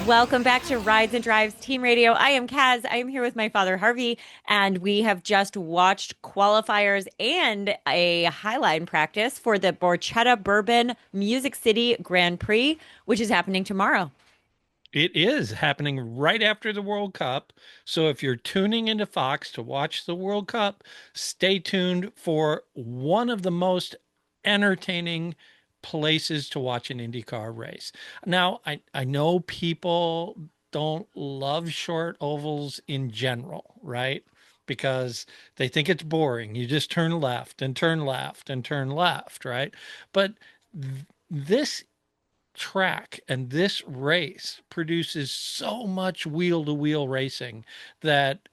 Welcome back to Rides and Drives Team Radio. I am Kaz. I am here with my father, Harvey, and we have just watched qualifiers and a highline practice for the Borchetta Bourbon Music City Grand Prix, which is happening tomorrow. It is happening right after the World Cup. So if you're tuning into Fox to watch the World Cup, stay tuned for one of the most entertaining places to watch an IndyCar race. Now, I know people don't love short ovals in general, right? Because they think it's boring. You just turn left and turn left and turn left, right? But this track and this race produces so much wheel to wheel racing that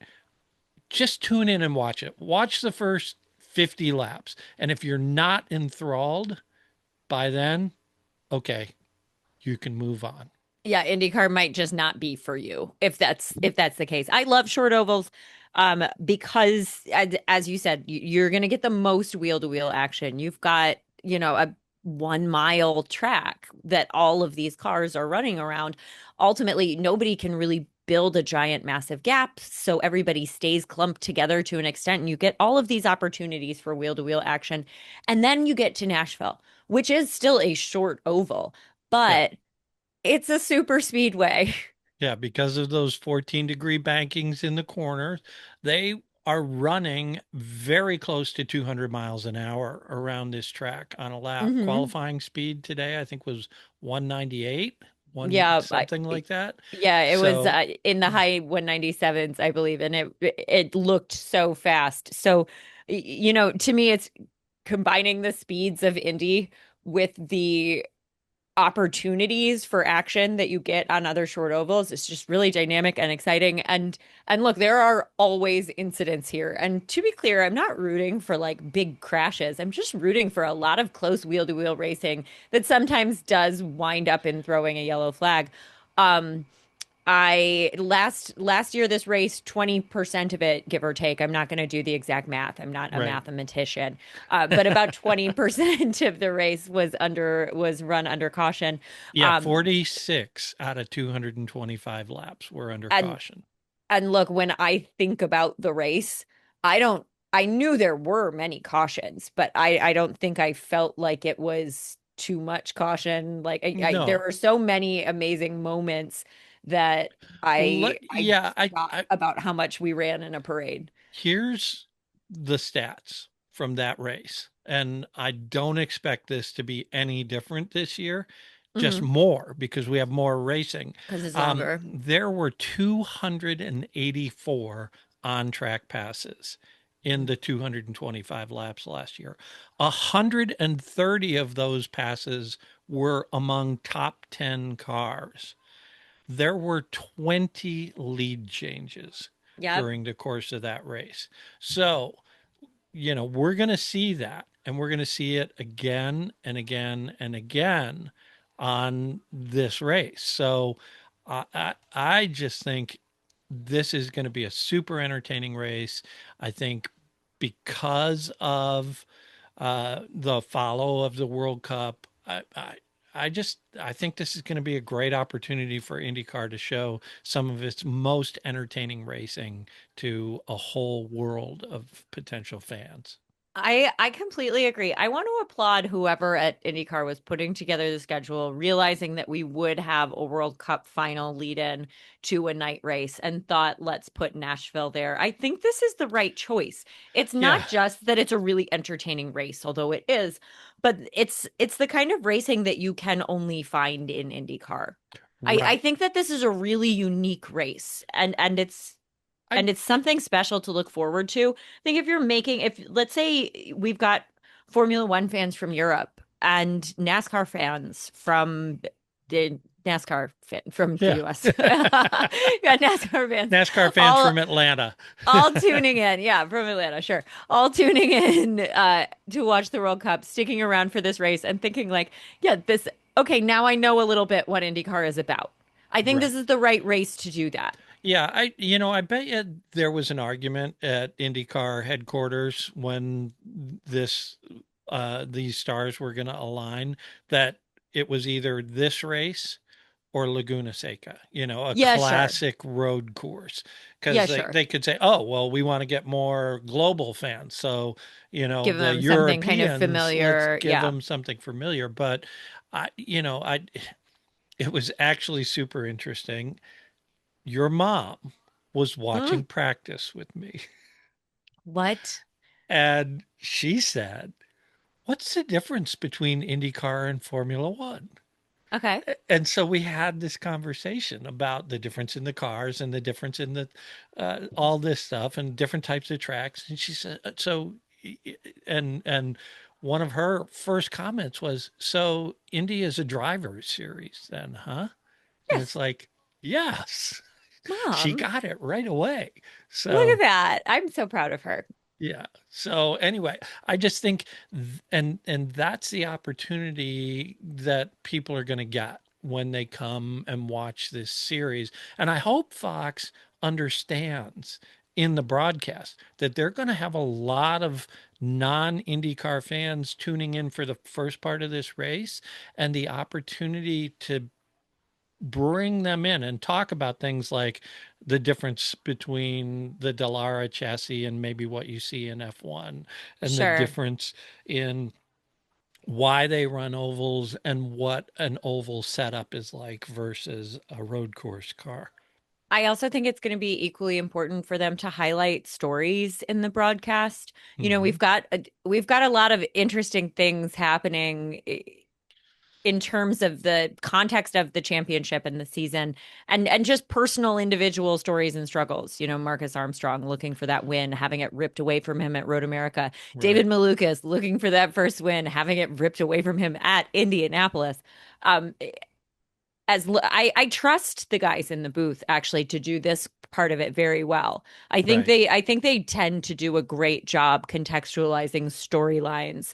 just tune in and watch it. Watch the first 50 laps. And if you're not enthralled by then, okay, you can move on. Yeah, IndyCar might just not be for you if that's the case. I love short ovals because as you said, you're going to get the most wheel to wheel action. You've got, a 1 mile track that all of these cars are running around. Ultimately, nobody can really build a giant massive gap, so everybody stays clumped together to an extent and you get all of these opportunities for wheel to wheel action. And then you get to Nashville, which is still a short oval, Yeah. but it's a super speedway. Yeah, because of those 14-degree bankings in the corners, they are running very close to 200 miles an hour around this track on a lap. Hmm. Qualifying speed today, I think, was 198, one Yeah, something like that. yeah, it was So, in the high 197s, I believe, and it looked so fast. So, to me, it's combining the speeds of Indy with the opportunities for action that you get on other short ovals. It's just really dynamic and exciting. And look, there are always incidents here. And to be clear, I'm not rooting for like big crashes. I'm just rooting for a lot of close wheel to wheel racing that sometimes does wind up in throwing a yellow flag. Um, I last year this race 20% of it, give or take. I'm not going to do the exact math. I'm not a right. mathematician. But about 20% of the race was run under caution. Yeah, Um 46 out of 225 laps were under and caution. and look, when I think about the race, I don't I knew there were many cautions, but I don't think I felt like it was too much caution. Like there No. were so many amazing moments that I Yeah, forgot about how much we ran in a parade. here's the stats from that race. And I don't expect this to be any different this year, just Hmm. more because we have more racing. Because it's longer. There were 284 on track passes in the 225 laps last year. 130 of those passes were among top 10 cars. There were 20 lead changes Yep. during the course of that race. So, we're going to see that and we're going to see it again and again and again on this race. So, I just think this is going to be a super entertaining race. I think because of the follow of the World Cup, I think this is going to be a great opportunity for IndyCar to show some of its most entertaining racing to a whole world of potential fans. I completely agree. I want to applaud whoever at IndyCar was putting together the schedule, realizing that we would have a World Cup final lead in to a night race and thought, let's put Nashville there. I think this is the right choice. It's Yeah, not just that it's a really entertaining race, although it is, but it's the kind of racing that you can only find in IndyCar. I right. think that this is a really unique race and it's I and it's something special to look forward to. I think if let's say we've got Formula One fans from Europe and NASCAR fans from the from the yeah, US. Got NASCAR fans NASCAR fans all from Atlanta. all tuning in. Yeah, from Atlanta, sure. All tuning in to watch the World Cup, sticking around for this race and thinking like, yeah, this okay, now I know a little bit what IndyCar is about. I think this Right. is the right race to do that. Yeah, I bet you there was an argument at IndyCar headquarters when these stars were going to align that it was either this race or Laguna Seca, a Yeah, sure. classic road course. Yeah, Because sure. they could say, oh, well, we want to get more global fans. So, Give the them something kind of Europeans, let's familiar. give Yeah. them something familiar. But it was actually super interesting. Your mom was Mm. watching practice with me, What? and she said, what's the difference between IndyCar and Formula One? Okay. And so we had this conversation about the difference in the cars and the difference in the all this stuff and different types of tracks. And she said, and one of her first comments was, so Indy is a driver's series then, huh? And it's Yes. like, yes, she Mom, got it right away. look at So that. I'm so proud of her. yeah. So anyway, I just think and that's the opportunity that people are going to get when they come and watch this series. And I hope Fox understands in the broadcast that they're going to have a lot of non-IndyCar fans tuning in for the first part of this race and the opportunity to bring them in and talk about things like the difference between the Dallara chassis and maybe what you see in F1 and the Sure. difference in why they run ovals and what an oval setup is like versus a road course car. I also think it's going to be equally important for them to highlight stories in the broadcast. You know, Hmm. we've got a lot of interesting things happening in terms of the context of the championship and the season and just personal individual stories and struggles. You know, Marcus Armstrong looking for that win, having it ripped away from him at Road America. David Right. Malukas looking for that first win, having it ripped away from him at Indianapolis. Um, I trust the guys in the booth actually to do this part of it very well. Right. I think they tend to do a great job contextualizing storylines.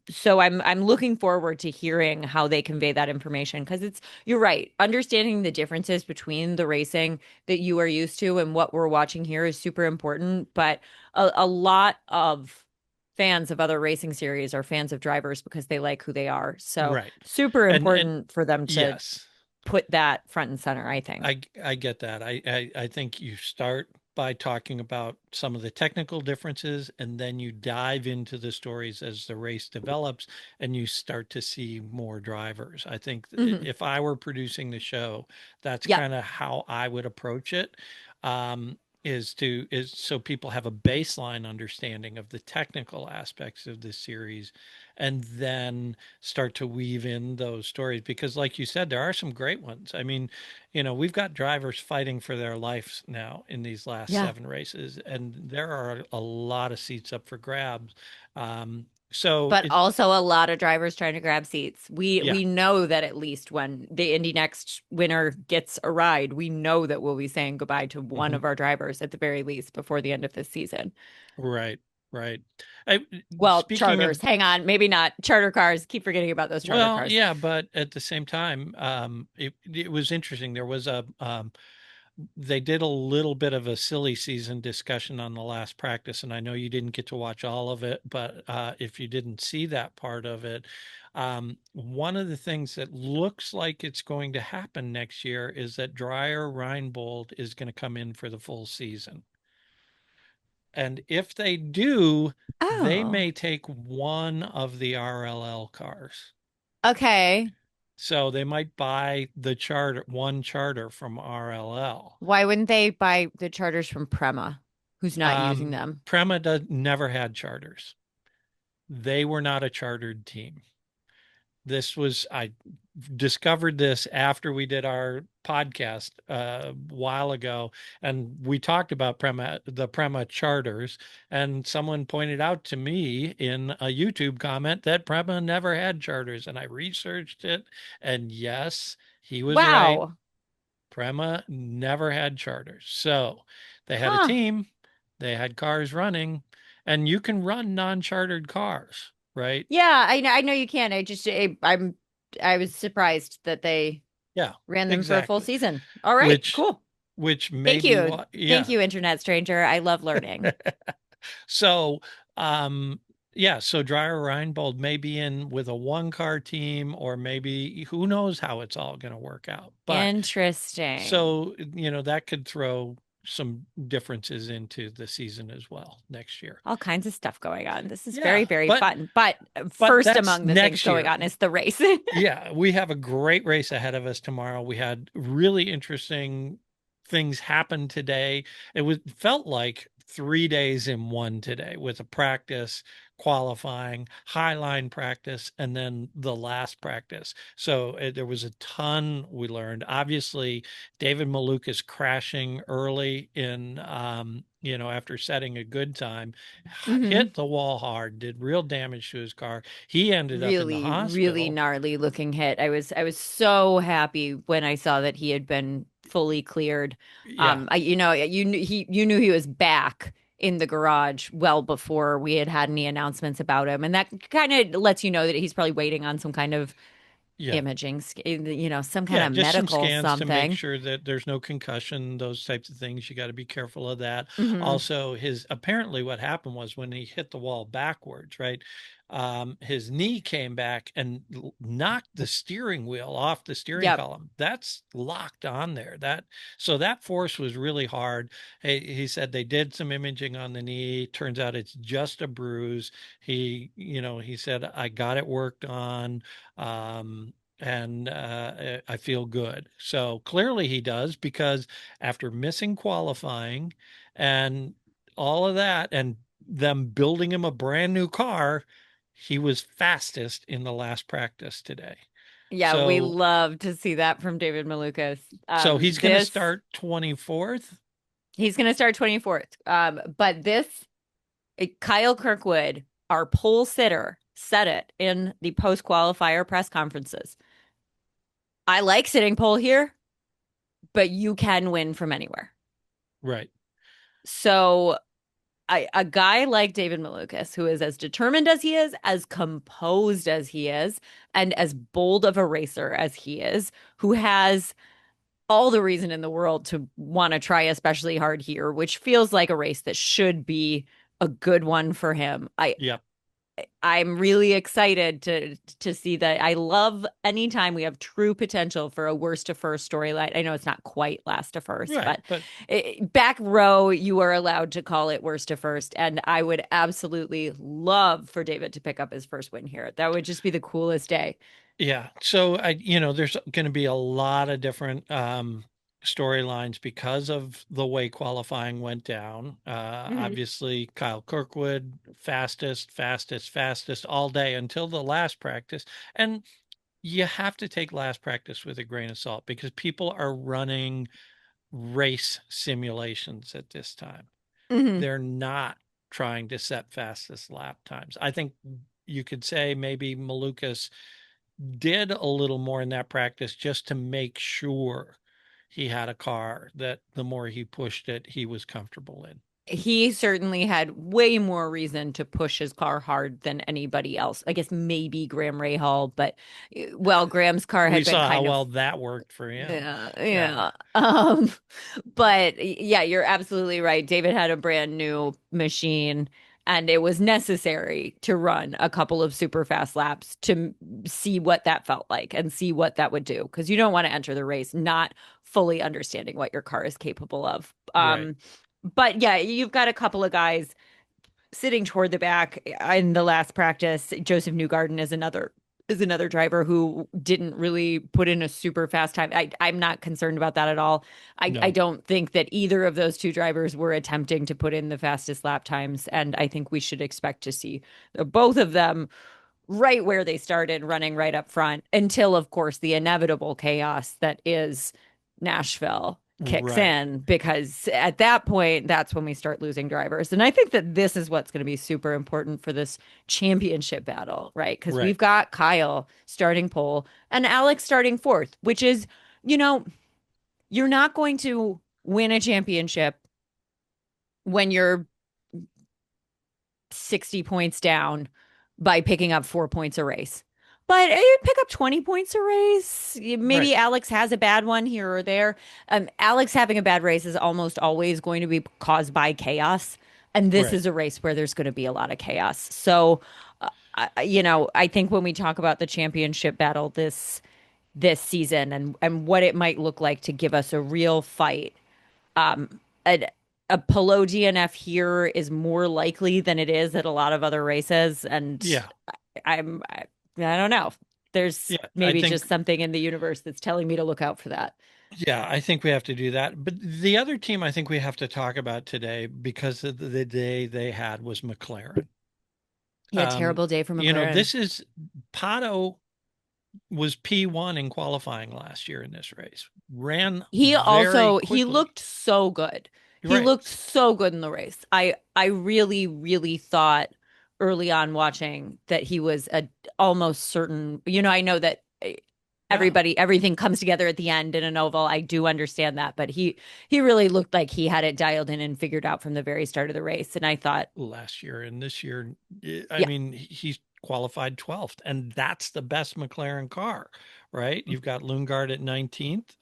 So I'm looking forward to hearing how they convey that information because it's you're right. Understanding the differences between the racing that you are used to and what we're watching here is super important, but a lot of fans of other racing series are fans of drivers because they like who they are. So Right. super And important for them to yes, put that front and center, I think. I get that. I think you start by talking about some of the technical differences, and then you dive into the stories as the race develops, and you start to see more drivers. I think Hmm. if I were producing the show, that's Yep. kind of how I would approach it. Um, is so people have a baseline understanding of the technical aspects of this series, and then start to weave in those stories because, like you said, there are some great ones. I mean, we've got drivers fighting for their lives now in these last Yeah. seven races, and there are a lot of seats up for grabs. So But also a lot of drivers trying to grab seats. yeah. We know that at least when the Indy Next winner gets a ride, we know that we'll be saying goodbye to one Mhm. of our drivers at the very least before the end of this season. Right, right. I, Well, speaking charters, of, hang on, maybe not charter cars. Keep forgetting about those charter well, cars. yeah, but at the same time, it was interesting. There was a they did a little bit of a silly season discussion on the last practice, and I know you didn't get to watch all of it, but if you didn't see that part of it, one of the things that looks like it's going to happen next year is that Dreyer Reinbold is going to come in for the full season. And if they do, they Oh, may take one of the RLL cars. okay. So they might buy the charter, one charter from RLL. Why wouldn't they buy the charters from Prema, who's not using Um, them? Prema never had charters. They were not a chartered team. I discovered this after we did our podcast a while ago, and we talked about the Prema charters, and someone pointed out to me in a YouTube comment that Prema never had charters, and I researched it, and yes, he was right. Wow. Prema never had charters. So they had a Huh. team, they had cars running, and you can run non-chartered cars, right? Yeah, I know you can. I was surprised that they Yeah, ran them for a full exactly. season. All right, Which cool. which may Thank be you. what, Thank yeah. you, internet stranger. I love learning. So, um Yeah, so Dreyer Reinbold may be in with a one car team, or maybe who knows how it's all going to work out. But Interesting. so, that could throw some differences into the season as well next year. All kinds of stuff going on. This is very, Yeah, very but fun. But but first that's among the things next going year. on is the race. Yeah, we have a great race ahead of us tomorrow. We had really interesting things happen today. It felt like 3 days in one today, with a practice, qualifying, high line practice, and then the last practice. So there was a ton we learned. Obviously, David Malukas crashing early in, after setting a good time, Hmm. hit the wall hard, did real damage to his car. He ended up in the Really, really hospital. gnarly looking hit. I was so happy when I saw that he had been fully cleared. Yeah, You knew he was back in the garage well before we had had any announcements about him, and that kind of lets you know that he's probably waiting on some kind of yeah. imaging, some kind Yeah, of just some medical scans to make something. sure that there's no concussion, those types of things. You got to be careful of that. Hmm. Also, his apparently what happened was when he hit the wall backwards, right? His knee came back and knocked the steering wheel off the steering Yep. column. That's locked on there. That force was really hard. He said they did some imaging on the knee. Turns out it's just a bruise. He said I got it worked on. And I feel good. So clearly he does, because after missing qualifying and all of that, and them building him a brand new car, he was fastest in the last practice today. Yeah, we So love to see that from David Malukas. he's going to This start 24th. He's going to start 24th. But this Kyle Kirkwood, our pole sitter, said it in the post qualifier press conferences. I like sitting pole here, but you can win from anywhere. Right. So a guy like David Malukas, who is as determined as he is, as composed as he is, and as bold of a racer as he is, who has all the reason in the world to want to try especially hard here, which feels like a race that should be a good one for him. Yep. I'm really excited to see that. I love anytime we have true potential for a worst to first storyline. I know it's not quite last to first, Right. but But back row, you are allowed to call it worst to first. And I would absolutely love for David to pick up his first win here. That would just be the coolest day. yeah. So there's going to be a lot of different storylines because of the way qualifying went down. Mhm. Obviously, Kyle Kirkwood, fastest, fastest, fastest all day until the last practice. And you have to take last practice with a grain of salt, because people are running race simulations at this time. Mhm. They're not trying to set fastest lap times. I think you could say maybe Malukas did a little more in that practice just to make sure he had a car that the more he pushed it, he was comfortable in. He certainly had way more reason to push his car hard than anybody else. I guess maybe Graham Rahal, but well, Graham's car We had been saw how kind of well that worked for him. yeah, Yeah. yeah. But yeah, you're absolutely right. David had a brand new machine, and it was necessary to run a couple of super fast laps to see what that felt like and see what that would do. Because you don't want to enter the race not fully understanding what your car is capable of. Right. But yeah, you've got a couple of guys sitting toward the back in the last practice. Joseph Newgarden is another driver who didn't really put in a super fast time. I'm not concerned about that at all. I No. don't think that either of those two drivers were attempting to put in the fastest lap times, and I think we should expect to see both of them right where they started, running right up front until, of course, the inevitable chaos that is Nashville kicks Right. in, because at that point, that's when we start losing drivers. And I think that this is what's going to be super important for this championship battle, right? Because Right. we've got Kyle starting pole and Alex starting fourth, which is, you know, you're not going to win a championship when you're 60 points down by picking up 4 points a race. But you pick up 20 points a race. Right. Maybe Alex has a bad one here or there. Alex having a bad race is almost always going to be caused by chaos. And this Right. is a race where there's going to be a lot of chaos. So, I think when we talk about the championship battle this season and what it might look like to give us a real fight, a, a Polo DNF here is more likely than it is at a lot of other races. And Yeah. I don't know. There's Yeah. I maybe think, just something in the universe that's telling me to look out for that. yeah, I think we have to do that. But the other team I think we have to talk about today because of the day they had was McLaren. Yeah, Um, terrible day for McLaren. this is Pato was P1 in qualifying last year in this race. Ran very He quickly. looked so good. You're He right. looked so good in the race. I really really thought early on watching that he was a almost certain, I know that Yeah. everything comes together at the end in an oval. I do understand that, but he really looked like he had it dialed in and figured out from the very start of the race. And I thought, Last year and this year, I yeah, mean, he's qualified 12th, and that's the best McLaren car, right? You've got Lundgaard at 19th.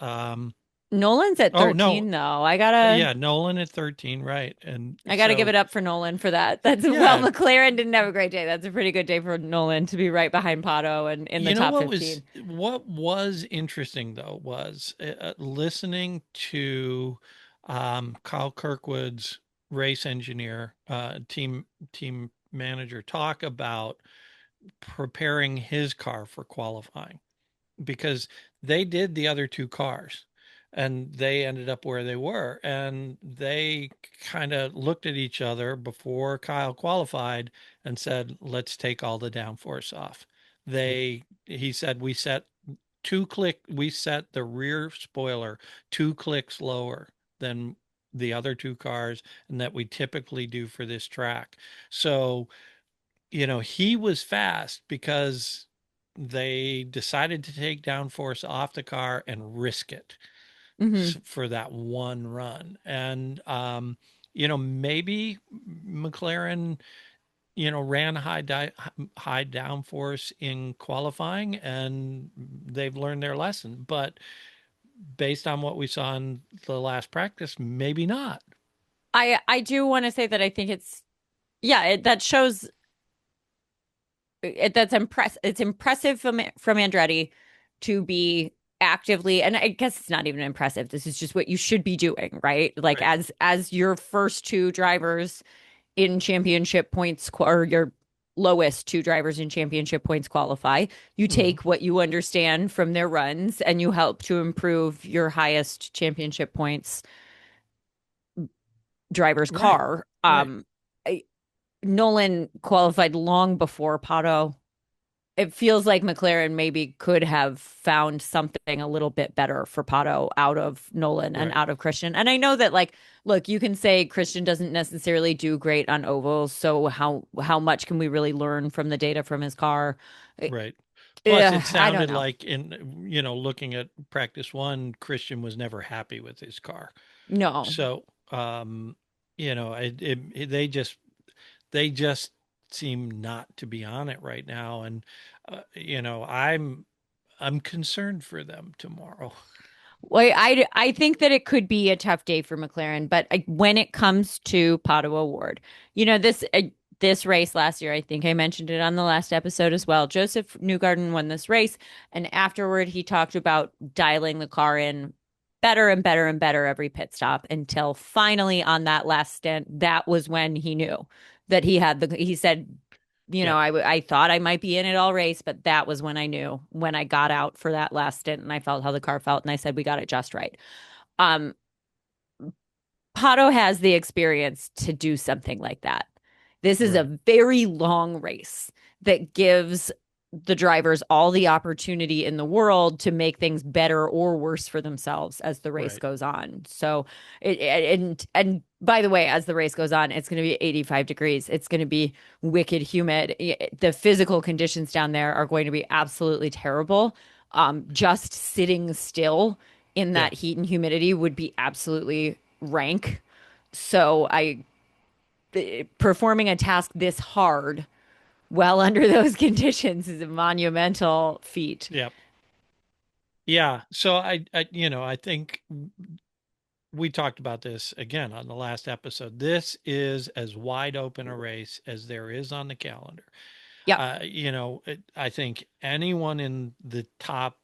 Nolan's at Oh no, 13 though. I gotta yeah, Nolan at 13, right? And I got to give so, it up for Nolan for that. That's well, yeah, McLaren didn't have a great day. That's a pretty good day for Nolan to be right behind Pato and in the you know top 15. what was interesting though was listening to Kyle Kirkwood's race engineer, team manager talk about preparing his car for qualifying because they did the other two cars and they ended up where they were. And they kind of looked at each other before Kyle qualified and said, let's take all the downforce off. He said, we set the rear spoiler 2 clicks lower than the other two cars and that we typically do for this track. So, he was fast because they decided to take downforce off the car and risk it Hmm. for that one run. And, maybe McLaren, ran high downforce in qualifying and they've learned their lesson. But based on what we saw in the last practice, maybe not. I do want to say that I think that shows that's it's impressive from Andretti to be actively, and I guess it's not even impressive. This is just what you should be doing, right? Like Right. as your first two drivers in championship points, or your lowest two drivers in championship points qualify, you Mhm. take what you understand from their runs and you help to improve your highest championship points driver's Right. car. Right. Nolan qualified long before Pato. It feels like McLaren maybe could have found something a little bit better for Pato out of Nolan and Right. out of Christian. And I know that, like, look, you can say Christian doesn't necessarily do great on ovals, so how much can we really learn from the data from his car? Right. Plus, it Yeah, I don't sounded know. like looking at practice one, Christian was never happy with his car. No. So, they just seem not to be on it right now. And, I'm concerned for them tomorrow. Well, I think that it could be a tough day for McLaren, but when it comes to Pato Award, this race last year, I think I mentioned it on the last episode as well. Joseph Newgarden won this race, and afterward he talked about dialing the car in better and better and better every pit stop until finally on that last stint, that was when he knew that he said, Yeah. I thought I might be in it all race, but that was when I knew, when I got out for that last stint and I felt how the car felt and I said we got it just right. Um, Pato has the experience to do something like that. This is a Right. very long race that gives the drivers all the opportunity in the world to make things better or worse for themselves as the race Right. goes on. So and by the way, as the race goes on, it's going to be 85 degrees. It's going to be wicked humid. The physical conditions down there are going to be absolutely terrible. Just sitting still in Yeah. that heat and humidity would be absolutely rank. So I performing a task this hard well under those conditions is a monumental feat. Yeah. Yeah. So I think we talked about this again on the last episode. This is as wide open a race as there is on the calendar. Yep. I think anyone in the top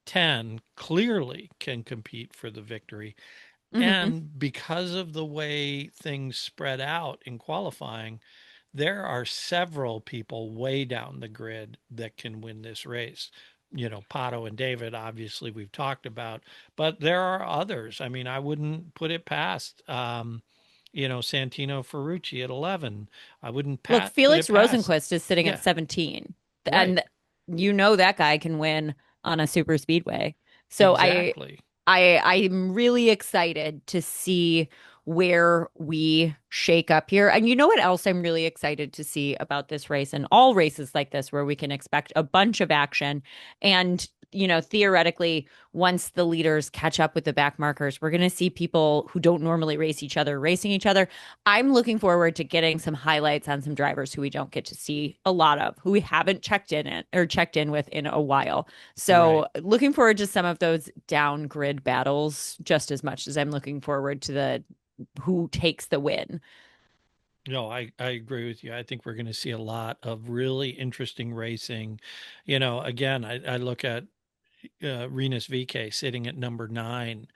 10 clearly can compete for the victory. Hmm. And because of the way things spread out in qualifying, there are several people way down the grid that can win this race. Pato and David, obviously, we've talked about, but there are others. I mean, I wouldn't put it past, Santino Ferrucci at 11. I wouldn't Look, put it Felix past. Rosenquist is sitting at Yeah, 17, right. and that guy can win on a super speedway. So Exactly. I'm really excited to see where we shake up here. And you know what else I'm really excited to see about this race and all races like this where we can expect a bunch of action and theoretically, once the leaders catch up with the back markers, we're going to see people who don't normally race each other racing each other. I'm looking forward to getting some highlights on some drivers who we don't get to see a lot of, who we haven't checked in with in a while. So, Right. looking forward to some of those down grid battles just as much as I'm looking forward to the who takes the win. No, I agree with you. I think we're going to see a lot of really interesting racing. Again, I look at Renus VK sitting at number 9.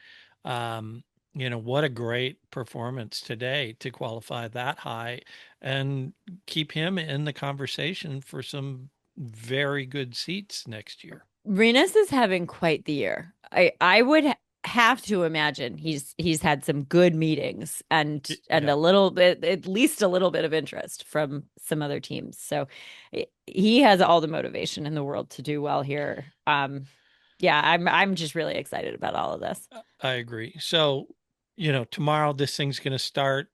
Um, what a great performance today to qualify that high and keep him in the conversation for some very good seats next year. Renus is having quite the year. I would have to imagine he's had some good meetings and Yeah. a little bit, at least a little bit of interest from some other teams. So he has all the motivation in the world to do well here. Yeah, I'm just really excited about all of this. I agree. So, tomorrow this thing's going to start.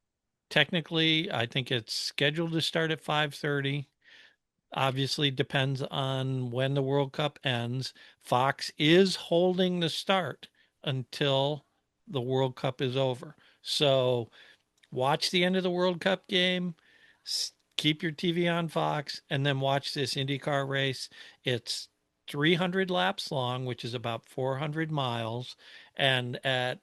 Technically, I think it's scheduled to start at 5:30. Obviously depends on when the World Cup ends. Fox is holding the start until the World Cup is over. So watch the end of the World Cup game, keep your TV on Fox, and then watch this IndyCar race. It's 300 laps long, which is about 400 miles. And at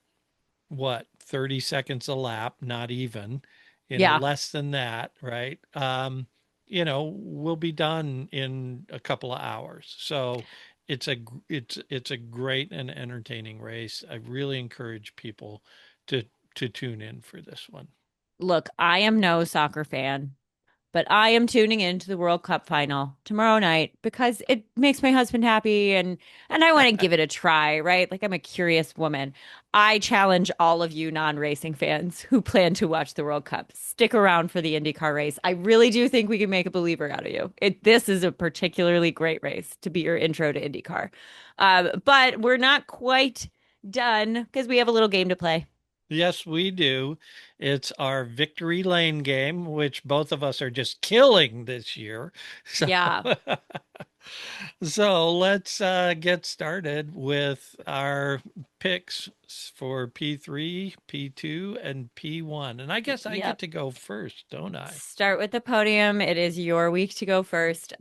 what, 30 seconds a lap, not even, Yeah. less than that, right? We'll be done in a couple of hours. So it's a great and entertaining race. I really encourage people to tune in for this one. Look, I am no soccer fan, but I am tuning into the World Cup final tomorrow night because it makes my husband happy and I want to give it a try, right? Like I'm a curious woman. I challenge all of you non-racing fans who plan to watch the World Cup. Stick around for the IndyCar race. I really do think we can make a believer out of you. This is a particularly great race to be your intro to IndyCar. But we're not quite done because we have a little game to play. Yes, we do. It's our victory lane game, which both of us are just killing this year. So Yeah. So let's get started with our picks for P3, P2, and P1. And I guess I get Yep. to go first, don't I? Start with the podium. It is your week to go first.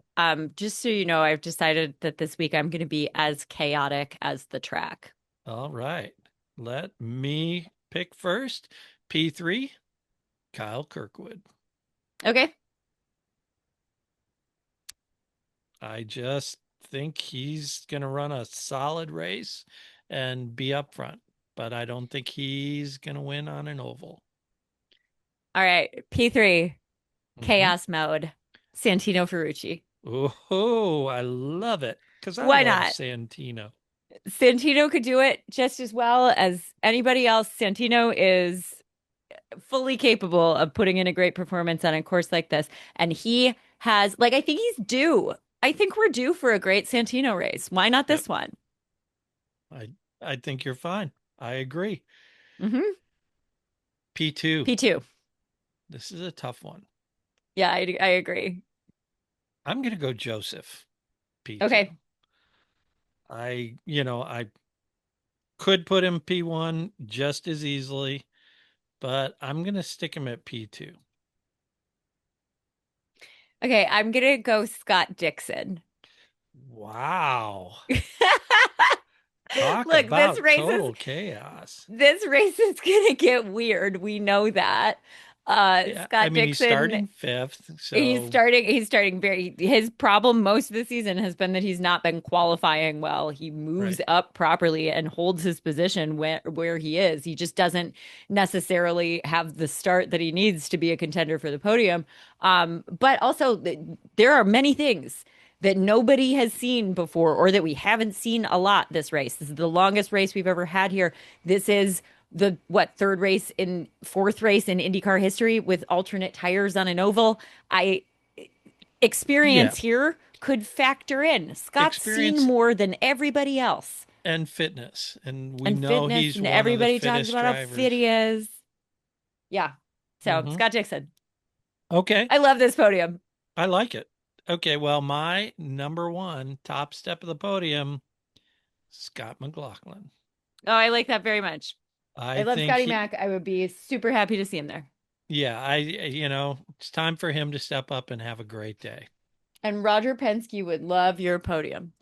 Just so you know, I've decided that this week I'm going to be as chaotic as the track. All right. Let me pick first. P3, Kyle Kirkwood. Okay. I just think he's going to run a solid race and be up front, but I don't think he's going to win on an oval. All right. P3, Hmm. chaos mode. Santino Ferrucci. Oh, I love it because I Why love not? Santino. Santino could do it just as well as anybody else. Santino is fully capable of putting in a great performance on a course like this. And he has, like, I think he's due. I think we're due for a great Santino race. Why not Yep. this one? I I think you're fine. I agree. Hmm. P2. P2. This is a tough one. Yeah, I agree. I'm going to go Joseph. P2. Okay. I could put him P1 just as easily, but I'm going to stick him at P2. Okay, I'm gonna go Scott Dixon. Wow. Talk Look, about total chaos. this race is gonna get weird. We know that. Yeah, I Scott mean he's Dixon, starting fifth, so he's starting very, his problem most of the season has been that he's not been qualifying well. He moves right. up properly and holds his position where he is. He just doesn't necessarily have the start that he needs to be a contender for the podium. But also there are many things that nobody has seen before or that we haven't seen a lot this race. This is the longest race we've ever had here. This is the fourth race in IndyCar history with alternate tires on an oval. I Yeah, experience here could factor in. Scott's seen experience more than everybody else. and fitness, and we And know fitness, he's and one of the everybody talks fittest about how fit drivers. he is. Yeah. So Hmm. Scott Dixon. Okay, I love this podium. I like it. Okay, well, my number one top step of the podium, Scott McLaughlin. Oh, I like that very much. I I love think Scotty he, Mack. I would be super happy to see him there. yeah, it's time for him to step up and have a great day. And Roger Penske would love your podium.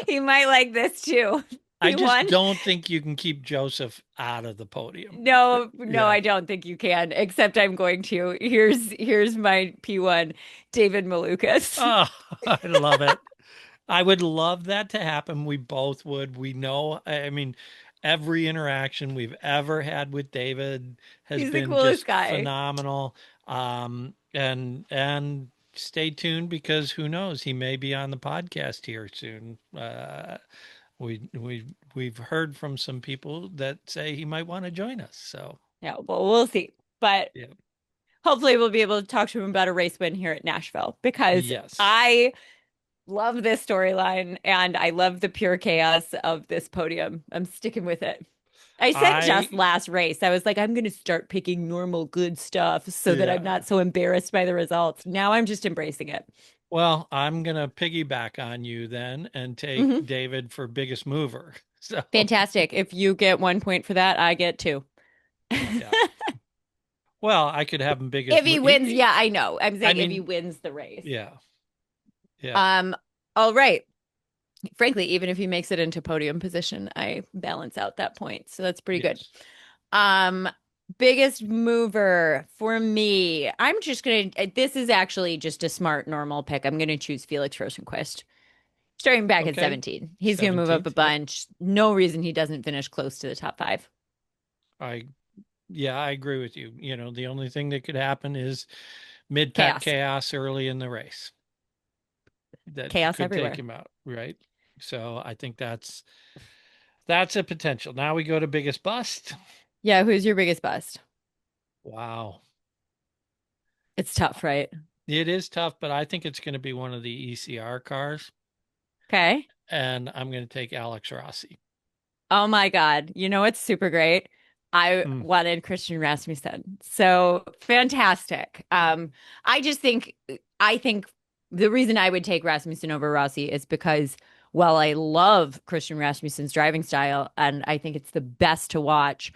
He might like this too. I just P1. don't think you can keep Joseph out of the podium. No, no, Yeah. I don't think you can, except I'm going to. Here's my P1, David Malukas. Oh, I love it. I would love that to happen. We both would. We know, I mean, every interaction we've ever had with David has He's the been coolest just guy. phenomenal. And stay tuned because who knows, he may be on the podcast here soon. We've heard from some people that say he might want to join us. So Yeah, well, we'll see. But yeah, hopefully we'll be able to talk to him about a race win here at Nashville because yes, I love this storyline and I love the pure chaos of this podium. I'm sticking with it. I said just I last race, I was like, I'm going to start picking normal good stuff so that I'm yeah. not so embarrassed by the results. Now I'm just embracing it. Well, I'm gonna piggyback on you then and take Hmm. David for biggest mover. So Fantastic. If you get 1 point for that, I get two. yeah. Well, I could have him biggest. If he wins, yeah, I know. I'm I saying if he mean, wins the race. yeah, yeah. Um, all right. Frankly, even if he makes it into podium position, I balance out that point. So that's pretty good. Yes. Um, biggest mover for me. I'm just gonna this is actually just a smart normal pick. I'm gonna choose Felix Rosenqvist. Starting back at Okay. 17. He's gonna move up a 17th. Yep. bunch. No reason he doesn't finish close to the top five. I yeah, I agree with you. The only thing that could happen is mid-pack Chaos. chaos early in the race that Chaos could take everywhere. him out, right? So I think that's a potential. Now we go to biggest bust. Yeah, who's your biggest bust? Wow. It's tough, right? It is tough, but I think it's going to be one of the ECR cars, Okay. and I'm going to take Alex Rossi. Oh my God. You know what's super great? I Mm, wanted Christian Rasmussen. So fantastic. I just think the reason I would take Rasmussen over Rossi is because while I love Christian Rasmussen's driving style and I think it's the best to watch,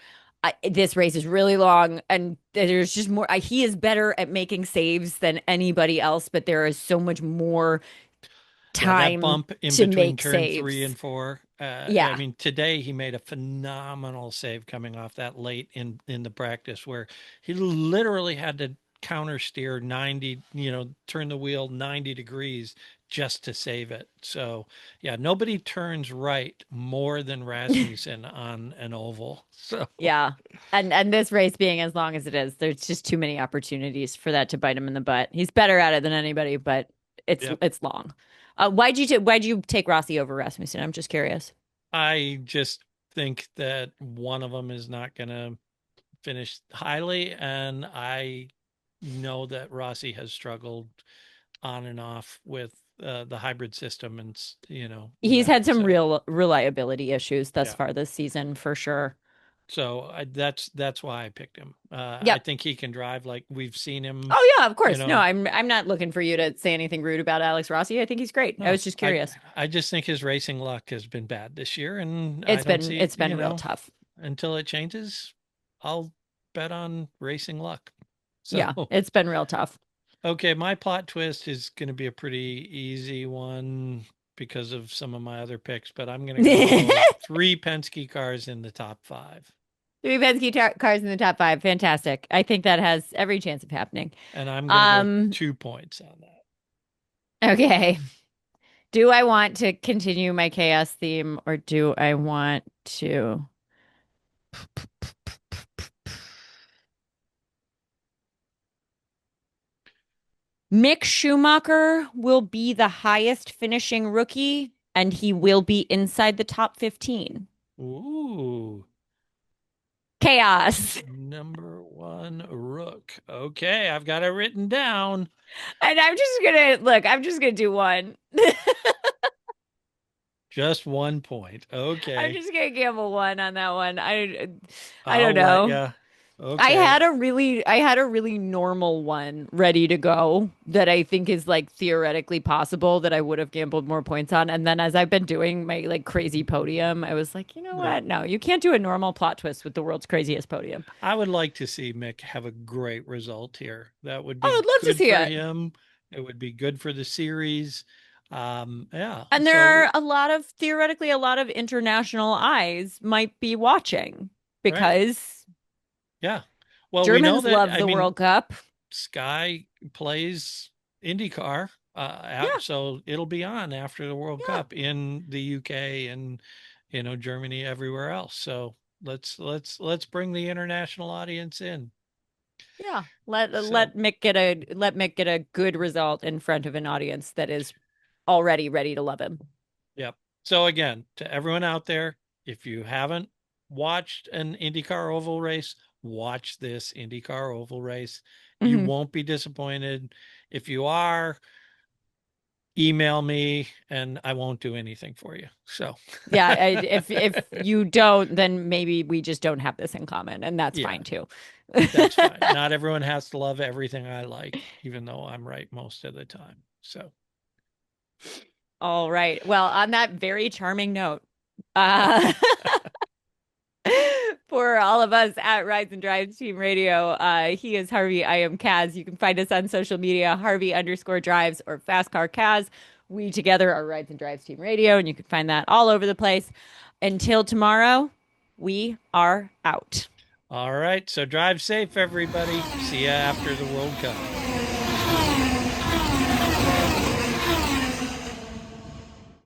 this race is really long and there's just more. He is better at making saves than anybody else, but there is so much more yeah, that time bump in to between make turn three saves. and four. I Yeah. mean, today he made a phenomenal save coming off that late in the practice where he literally had to counter steer 90, turn the wheel 90 degrees just to save it. So yeah, nobody turns right more than Rasmussen on an oval. So Yeah. And this race being as long as it is, there's just too many opportunities for that to bite him in the butt. He's better at it than anybody, but yep. it's long. Why'd you take Rossi over Rasmussen? I'm just curious. I just think that one of them is not going to finish highly, and I know that Rossi has struggled on and off with the hybrid system, and He's that. had some So real reliability issues thus yeah, far this season for sure. that's why I picked him. I Yep. think he can drive like we've seen him. Oh yeah, of You course. No, know, I'm not looking for you to say anything rude about Alex Rossi. I think he's great. I no, was just I curious. I just think his racing luck has been bad this year, and I don't see It's been real tough. until it changes. I'll bet on racing luck. So Yeah, it's been real tough. okay, my plot twist is going to be a pretty easy one. because of some of my other picks, but I'm going to go three Penske cars in the top five. Three Penske cars in the top five. Fantastic. I think that has every chance of happening. And I'm going to go Um, 2 points on that. okay. Do I want to continue my chaos theme or do I want to? Mick Schumacher will be the highest finishing rookie and he will be inside the top 15. Ooh, Chaos. number one rook. Okay, I've got it written down. And I'm just gonna look, I'm just gonna do one. Just 1 point. I'm Okay, just gonna gamble one on that one. I don't I'll let know. you. Okay. I had a really normal one ready to go that I think is like theoretically possible that I would have gambled more points on. And then as I've been doing my like crazy podium, I was like, you know Yeah. what? No, you can't do a normal plot twist with the world's craziest podium. I would like to see Mick have a great result here. That would I be would love to good see for it. him. It would be good for the series. Yeah. And there So, are theoretically, a lot of international eyes might be watching right. because Yeah. Well, we know Germans that, love I the mean, World Cup. Sky plays IndyCar. Yeah, So it'll be on after the World yeah. Cup in the UK and, Germany, everywhere else. So let's bring the international audience in. Yeah, So, let Mick get a good result in front of an audience that is already ready to love him. yep. So again, to everyone out there, if you haven't watched an IndyCar oval race, watch this IndyCar oval race. You Hmm. won't be disappointed. If you are, email me and I won't do anything for you. So, Yeah, if you don't, then maybe we just don't have this in common, and that's yeah, fine too. that's fine. Not everyone has to love everything I like, even though I'm right most of the time. So, All right. Well, on that very charming note, uh, for all of us at Rides and Drives Team Radio, he is Harvey. I am Kaz. You can find us on social media, Harvey_drives or Fast Car Kaz. We together are Rides and Drives Team Radio, and you can find that all over the place. Until tomorrow, we are out. all right. So drive safe, everybody. See you after the World Cup.